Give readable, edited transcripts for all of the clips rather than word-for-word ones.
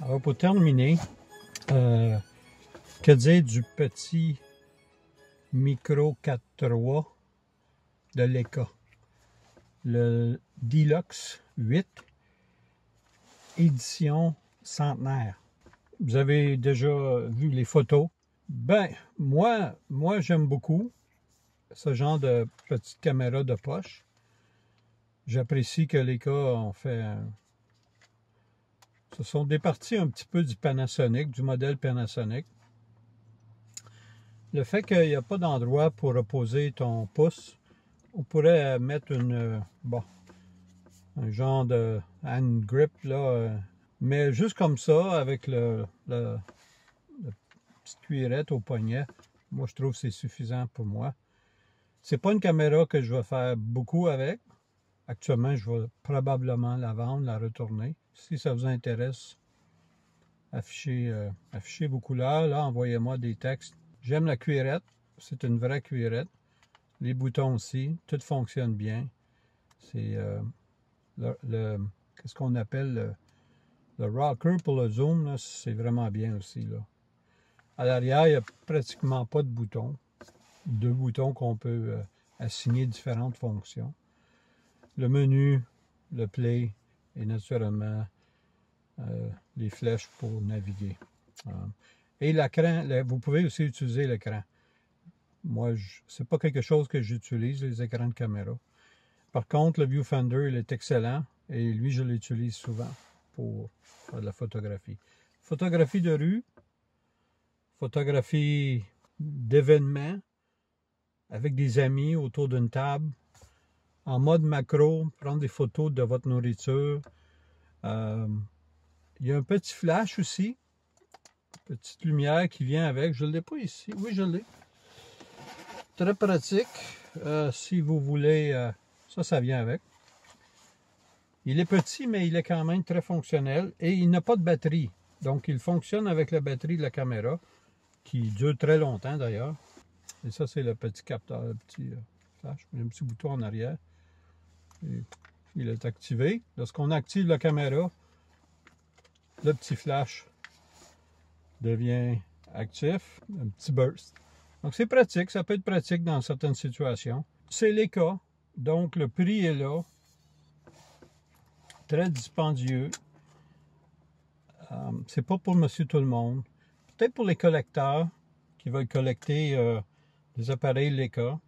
Alors pour terminer, que dire du petit Micro 4.3 de Leica, le Deluxe 8, édition centenaire. Vous avez déjà vu les photos. Ben, moi j'aime beaucoup ce genre de petite caméra de poche. J'apprécie que Leica ont fait... Ce sont des parties un petit peu du Panasonic, du modèle Panasonic. Le fait qu'il n'y a pas d'endroit pour reposer ton pouce, on pourrait mettre un genre de hand grip, là, mais juste comme ça, avec la petite cuillerette au poignet, moi je trouve que c'est suffisant pour moi. C'est pas une caméra que je vais faire beaucoup avec. Actuellement, je vais probablement la vendre, la retourner. Si ça vous intéresse, affichez vos couleurs, là, envoyez-moi des textes. J'aime la cuillerette, c'est une vraie cuillerette. Les boutons aussi, tout fonctionne bien. C'est qu'est-ce qu'on appelle le rocker pour le zoom, c'est vraiment bien aussi, là. À l'arrière, il n'y a pratiquement pas de boutons. 2 boutons qu'on peut assigner différentes fonctions. Le menu, le play et naturellement les flèches pour naviguer. Et l'écran, vous pouvez aussi utiliser l'écran. Moi, c'est pas quelque chose que j'utilise, les écrans de caméra. Par contre, le viewfinder, il est excellent et lui, je l'utilise souvent pour faire de la photographie. Photographie de rue, photographie d'événements avec des amis autour d'une table, en mode macro, prendre des photos de votre nourriture. Il y a un petit flash aussi, petite lumière qui vient avec. Je ne l'ai pas ici. Oui, je l'ai. Très pratique. Si vous voulez, ça vient avec. Il est petit, mais il est quand même très fonctionnel et il n'a pas de batterie. Donc, il fonctionne avec la batterie de la caméra, qui dure très longtemps d'ailleurs. Et ça, c'est le petit capteur, le petit flash. Il y a un petit bouton en arrière. Et il est activé. Lorsqu'on active la caméra, le petit flash devient actif. Un petit burst. Donc, c'est pratique. Ça peut être pratique dans certaines situations. C'est Leica. Donc, le prix est là. Très dispendieux. C'est pas pour monsieur tout le monde. Peut-être pour les collecteurs qui veulent collecter des appareils Leica.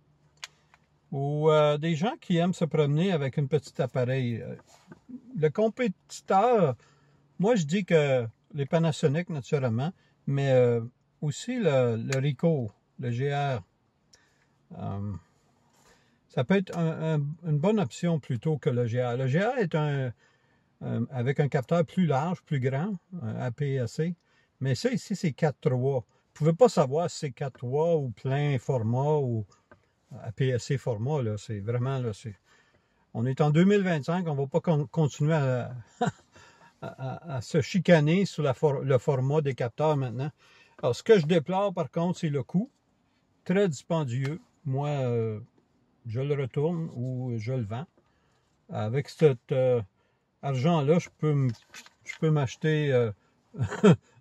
Ou des gens qui aiment se promener avec un petit appareil. Le compétiteur, moi je dis que les Panasonic naturellement, mais aussi le Ricoh, le GR. Ça peut être une bonne option plutôt que le GR. Le GR est avec un capteur plus large, plus grand, un APS-C, Mais ça ici, c'est 4.3. Vous ne pouvez pas savoir si c'est 4.3 ou plein format ou APS-C format. Là. C'est vraiment, là, on est en 2025, on ne va pas continuer à se chicaner sur le format des capteurs maintenant. Alors, ce que je déplore, par contre, c'est le coût. Très dispendieux. Moi, je le retourne ou je le vends. Avec cet argent-là, je peux m'acheter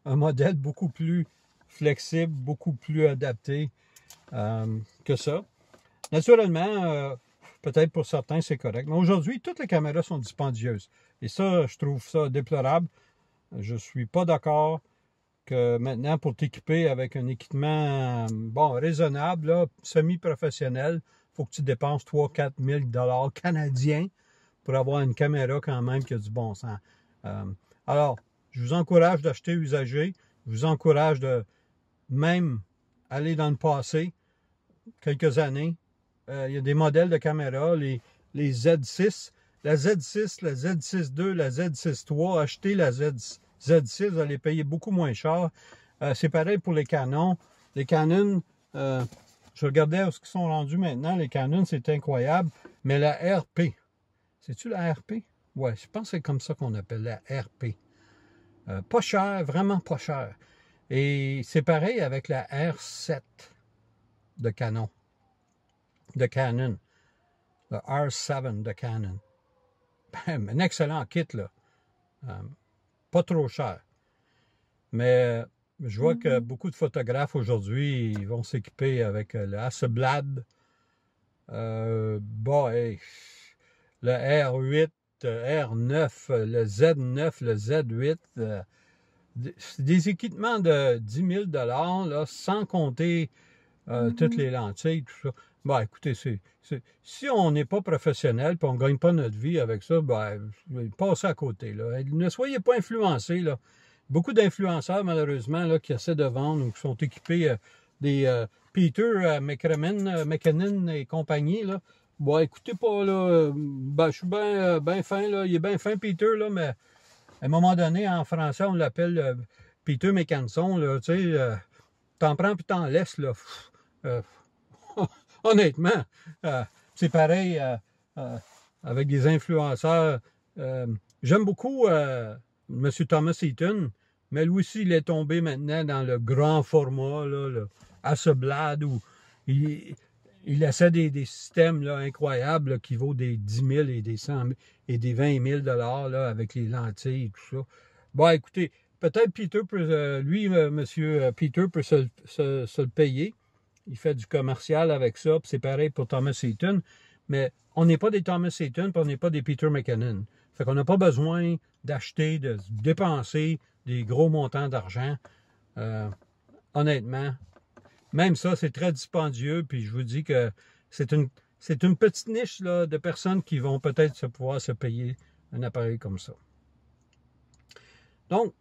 un modèle beaucoup plus flexible, beaucoup plus adapté que ça. Naturellement, peut-être pour certains, c'est correct. Mais aujourd'hui, toutes les caméras sont dispendieuses. Et ça, je trouve ça déplorable. Je ne suis pas d'accord que maintenant, pour t'équiper avec un équipement bon, raisonnable, semi-professionnel, il faut que tu dépenses 3 000 à 4 000 canadiens pour avoir une caméra quand même qui a du bon sens. Alors, je vous encourage d'acheter usagé. Je vous encourage de même aller dans le passé, quelques années. Il y a des modèles de caméras, les Z6, la Z6, la Z6 II, la Z6 III. Achetez la Z6, vous allez payer beaucoup moins cher. C'est pareil pour les Canon. Les Canon, je regardais où ils sont rendus maintenant. Les Canon, c'est incroyable. Mais la RP, c'est-tu la RP? Ouais, je pense que c'est comme ça qu'on appelle la RP. Pas cher, vraiment pas cher. Et c'est pareil avec la R7 de Canon. Le R7 de Canon. Un excellent kit, là. Pas trop cher. Mais je vois que beaucoup de photographes aujourd'hui, ils vont s'équiper avec le Hasselblad. Bon, hey, le R8, R9, le Z9, le Z8. Des équipements de 10 000 là, sans compter toutes les lentilles, tout ça. Ben, écoutez, si on n'est pas professionnel et on ne gagne pas notre vie avec ça, ben, passez à côté. Là. Ne soyez pas influencés. Là. Beaucoup d'influenceurs, malheureusement, là, qui essaient de vendre ou qui sont équipés des Peter McKinnon et compagnie. Là. Bon, écoutez pas, là, ben, je suis bien fin. Là. Il est bien fin, Peter, là, mais à un moment donné, en français, on l'appelle Peter Mécanson. Tu sais, t'en prends puis t'en laisses. Là. Honnêtement, c'est pareil avec des influenceurs. J'aime beaucoup M. Thomas Eaton, mais lui aussi, il est tombé maintenant dans le grand format, là, le Hasselblad, où il essaie des systèmes là, incroyables là, qui vaut des 10 000 et des 100 000 et des 20 000 là, avec les lentilles et tout ça. Bon, écoutez, peut-être Peter peut, lui, M. Peter peut se le payer. Il fait du commercial avec ça, puis c'est pareil pour Thomas Eaton. Mais on n'est pas des Thomas Eaton, puis on n'est pas des Peter McKinnon. Fait qu'on n'a pas besoin d'acheter, de dépenser des gros montants d'argent. Honnêtement, même ça, c'est très dispendieux, puis je vous dis que c'est une petite niche là, de personnes qui vont peut-être pouvoir se payer un appareil comme ça. Donc,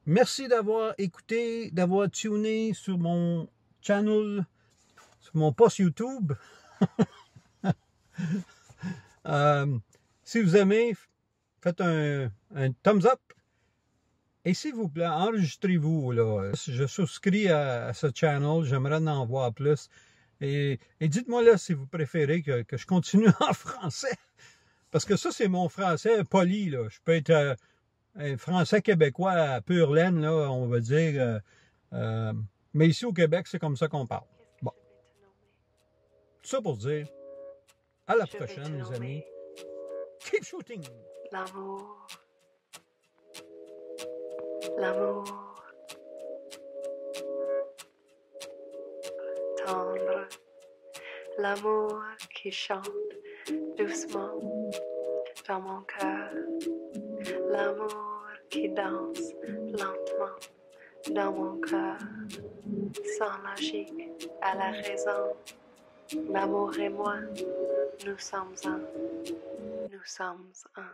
merci d'avoir écouté, d'avoir tuné sur mon channel, sur mon post YouTube. Si vous aimez, faites un thumbs up. Et s'il vous plaît, enregistrez-vous. Là. Je souscris à ce channel, j'aimerais en voir plus. Et dites-moi là si vous préférez que je continue en français. Parce que ça, c'est mon français poli. Là. Je peux être un français québécois pur laine, là, on va dire. Mais ici au Québec, c'est comme ça qu'on parle. Bon. Tout ça pour dire, à la prochaine, mes amis. Keep shooting! L'amour. L'amour. Tendre. L'amour qui chante doucement dans mon cœur. L'amour qui danse lentement dans mon cœur. Sans logique à la raison. L'amour et moi, nous sommes un. Nous sommes un.